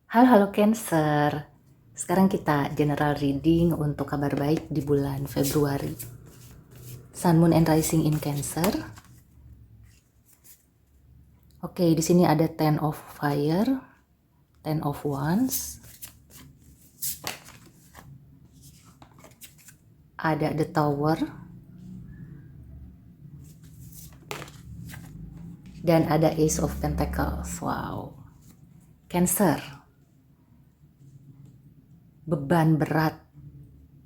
Halo, halo Cancer. Sekarang kita general reading untuk kabar baik di bulan Februari. Sun, Moon, and Rising in Cancer. Oke, di sini ada Ten of Fire, Ten of Wands, ada The Tower, dan ada Ace of Pentacles. Wow. Cancer. Beban berat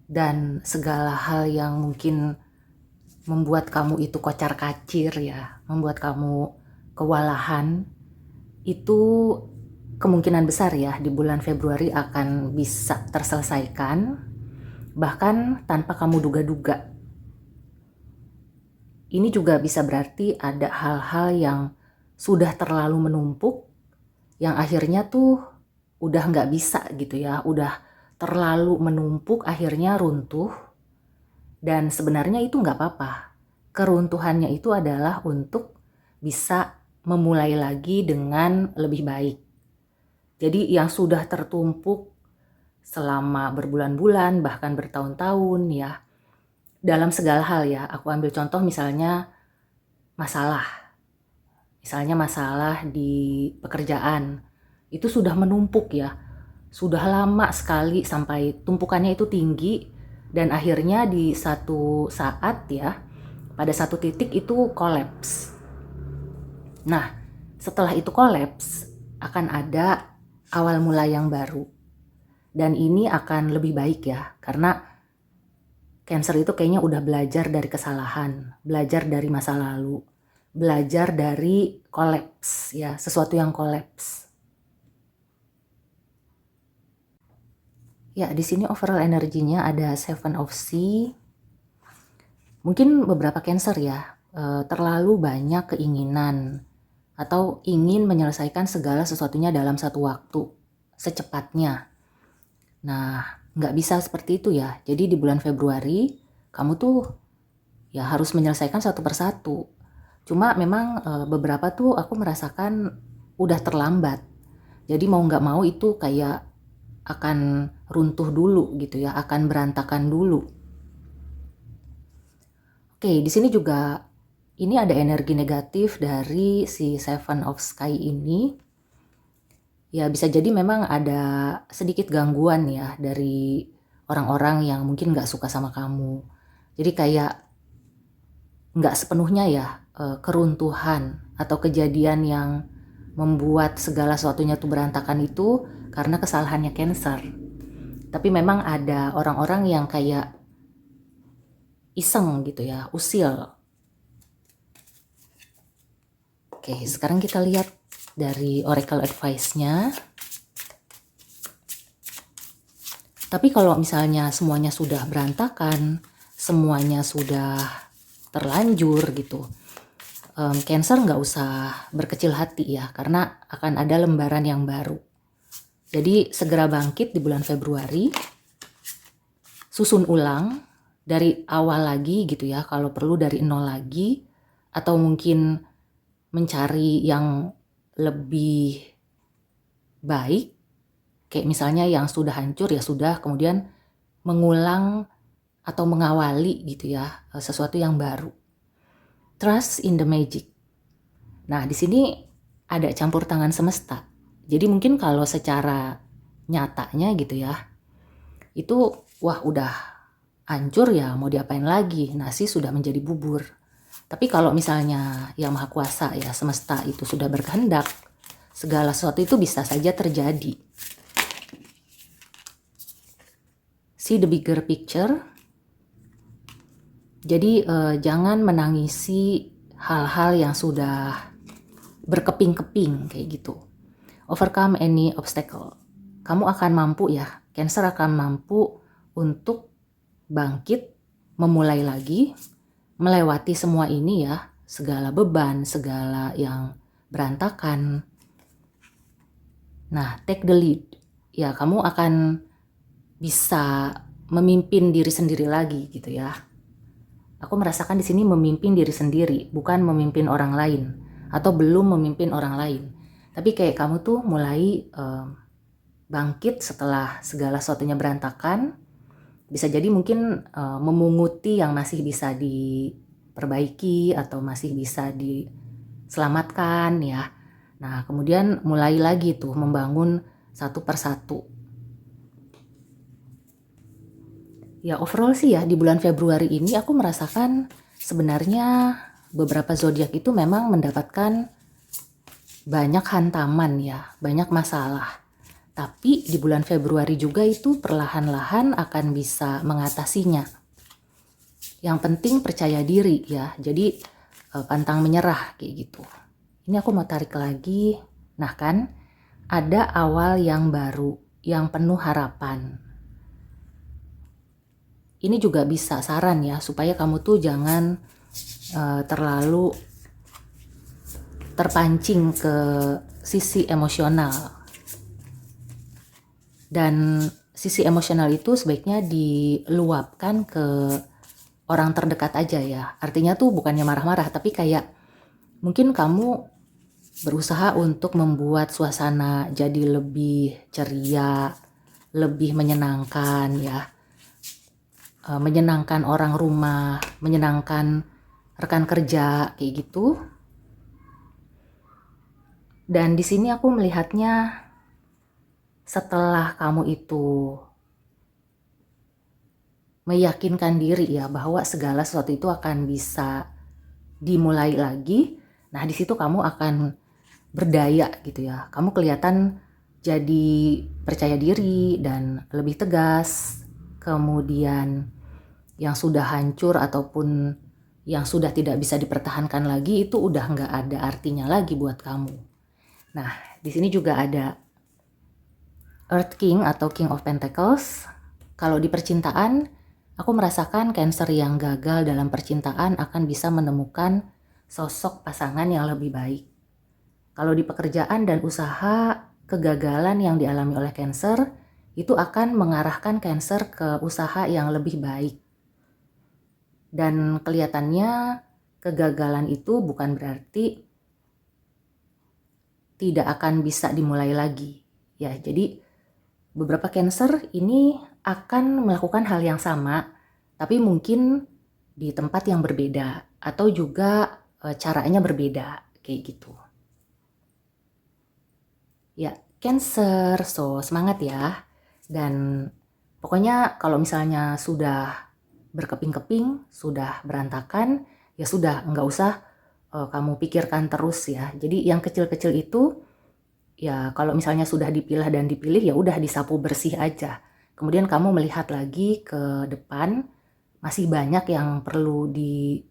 dan segala hal yang mungkin membuat kamu itu kocar-kacir ya, membuat kamu kewalahan, itu kemungkinan besar ya di bulan Februari akan bisa terselesaikan, bahkan tanpa kamu duga-duga. Ini juga bisa berarti ada hal-hal yang sudah terlalu menumpuk, yang akhirnya tuh udah nggak bisa gitu ya, udah terlalu menumpuk akhirnya runtuh. Dan sebenarnya itu nggak apa-apa. Keruntuhannya itu adalah untuk bisa memulai lagi dengan lebih baik. Jadi yang sudah tertumpuk selama berbulan-bulan bahkan bertahun-tahun ya, dalam segala hal ya, aku ambil contoh misalnya masalah. Misalnya masalah di pekerjaan, itu sudah menumpuk ya, sudah lama sekali sampai tumpukannya itu tinggi dan akhirnya di satu saat ya, pada satu titik itu kolaps. Nah, setelah itu kolaps akan ada awal mula yang baru. Dan ini akan lebih baik ya, karena Cancer itu kayaknya udah belajar dari kesalahan, belajar dari masa lalu, belajar dari kolaps ya, sesuatu yang kolaps. Ya, di sini overall energinya ada Seven of Sea. Mungkin beberapa Cancer ya, terlalu banyak keinginan atau ingin menyelesaikan segala sesuatunya dalam satu waktu, secepatnya. Nah, nggak bisa seperti itu ya. Jadi di bulan Februari, kamu tuh ya harus menyelesaikan satu persatu. Cuma memang beberapa tuh aku merasakan udah terlambat. Jadi mau nggak mau itu kayak akan runtuh dulu gitu ya, akan berantakan dulu. Oke, di sini juga ini ada energi negatif dari si Seven of Sky ini. Ya bisa jadi memang ada sedikit gangguan ya dari orang-orang yang mungkin nggak suka sama kamu. Jadi kayak nggak sepenuhnya ya keruntuhan atau kejadian yang membuat segala sesuatunya tuh berantakan itu karena kesalahannya Cancer. Tapi memang ada orang-orang yang kayak iseng gitu ya, usil. Oke, sekarang kita lihat dari Oracle Advice-nya. Tapi kalau misalnya semuanya sudah berantakan, semuanya sudah terlanjur gitu, Cancer nggak usah berkecil hati ya, karena akan ada lembaran yang baru. Jadi segera bangkit di bulan Februari, susun ulang dari awal lagi gitu ya, kalau perlu dari nol lagi, atau mungkin mencari yang lebih baik, kayak misalnya yang sudah hancur ya sudah, kemudian mengulang atau mengawali gitu ya, sesuatu yang baru. Trust in the magic. Nah, di sini ada campur tangan semesta. Jadi mungkin kalau secara nyatanya gitu ya, itu wah udah hancur ya, mau diapain lagi, nasi sudah menjadi bubur. Tapi kalau misalnya Yang Maha Kuasa ya, semesta itu sudah berkehendak, segala sesuatu itu bisa saja terjadi. See the bigger picture. Jadi jangan menangisi hal-hal yang sudah berkeping-keping kayak gitu. Overcome any obstacle. Kamu akan mampu ya, Cancer akan mampu untuk bangkit, memulai lagi, melewati semua ini ya, segala beban, segala yang berantakan. Nah, take the lead. Ya, kamu akan bisa memimpin diri sendiri lagi gitu ya. Aku merasakan di sini memimpin diri sendiri, bukan memimpin orang lain atau belum memimpin orang lain. Tapi kayak kamu tuh mulai bangkit setelah segala sesuatunya berantakan. Bisa jadi mungkin memunguti yang masih bisa diperbaiki atau masih bisa diselamatkan ya. Nah, kemudian mulai lagi tuh membangun satu persatu. Ya overall sih ya di bulan Februari ini aku merasakan sebenarnya beberapa zodiak itu memang mendapatkan banyak hantaman ya, banyak masalah. Tapi di bulan Februari juga itu perlahan-lahan akan bisa mengatasinya. Yang penting percaya diri ya, jadi pantang menyerah kayak gitu. Ini aku mau tarik lagi. Nah kan, ada awal yang baru, yang penuh harapan. Ini juga bisa saran ya, supaya kamu tuh jangan terlalu terpancing ke sisi emosional. Dan sisi emosional itu sebaiknya diluapkan ke orang terdekat aja ya. Artinya tuh bukannya marah-marah, tapi kayak mungkin kamu berusaha untuk membuat suasana jadi lebih ceria, lebih menyenangkan ya. Menyenangkan orang rumah, menyenangkan rekan kerja kayak gitu. Dan di sini aku melihatnya setelah kamu itu meyakinkan diri ya bahwa segala sesuatu itu akan bisa dimulai lagi. Nah, di situ kamu akan berdaya gitu ya. Kamu kelihatan jadi percaya diri dan lebih tegas. Kemudian yang sudah hancur ataupun yang sudah tidak bisa dipertahankan lagi itu udah nggak ada artinya lagi buat kamu. Nah, di sini juga ada Earth King atau King of Pentacles. Kalau di percintaan, aku merasakan Cancer yang gagal dalam percintaan akan bisa menemukan sosok pasangan yang lebih baik. Kalau di pekerjaan dan usaha, kegagalan yang dialami oleh Cancer itu akan mengarahkan Cancer ke usaha yang lebih baik. Dan kelihatannya kegagalan itu bukan berarti tidak akan bisa dimulai lagi. Ya, jadi beberapa Cancer ini akan melakukan hal yang sama, tapi mungkin di tempat yang berbeda atau juga caranya berbeda kayak gitu. Ya, Cancer, so semangat ya. Dan pokoknya kalau misalnya sudah berkeping-keping, sudah berantakan, ya sudah nggak usah kamu pikirkan terus ya. Jadi yang kecil-kecil itu ya kalau misalnya sudah dipilah dan dipilih ya udah disapu bersih aja. Kemudian kamu melihat lagi ke depan, masih banyak yang perlu dilakukan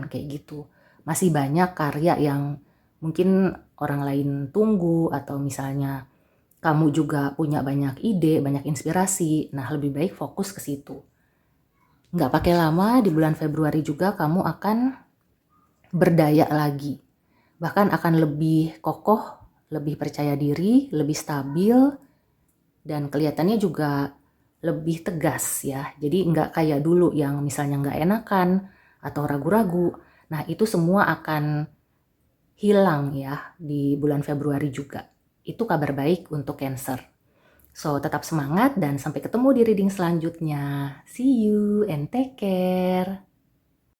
kayak gitu. Masih banyak karya yang mungkin orang lain tunggu atau misalnya kamu juga punya banyak ide, banyak inspirasi. Nah, lebih baik fokus ke situ. Nggak pakai lama, di bulan Februari juga kamu akan berdaya lagi. Bahkan akan lebih kokoh, lebih percaya diri, lebih stabil, dan kelihatannya juga lebih tegas ya. Jadi nggak kayak dulu yang misalnya nggak enakan atau ragu-ragu. Nah, itu semua akan hilang ya di bulan Februari juga. Itu kabar baik untuk Cancer. So, tetap semangat dan sampai ketemu di reading selanjutnya. See you and take care.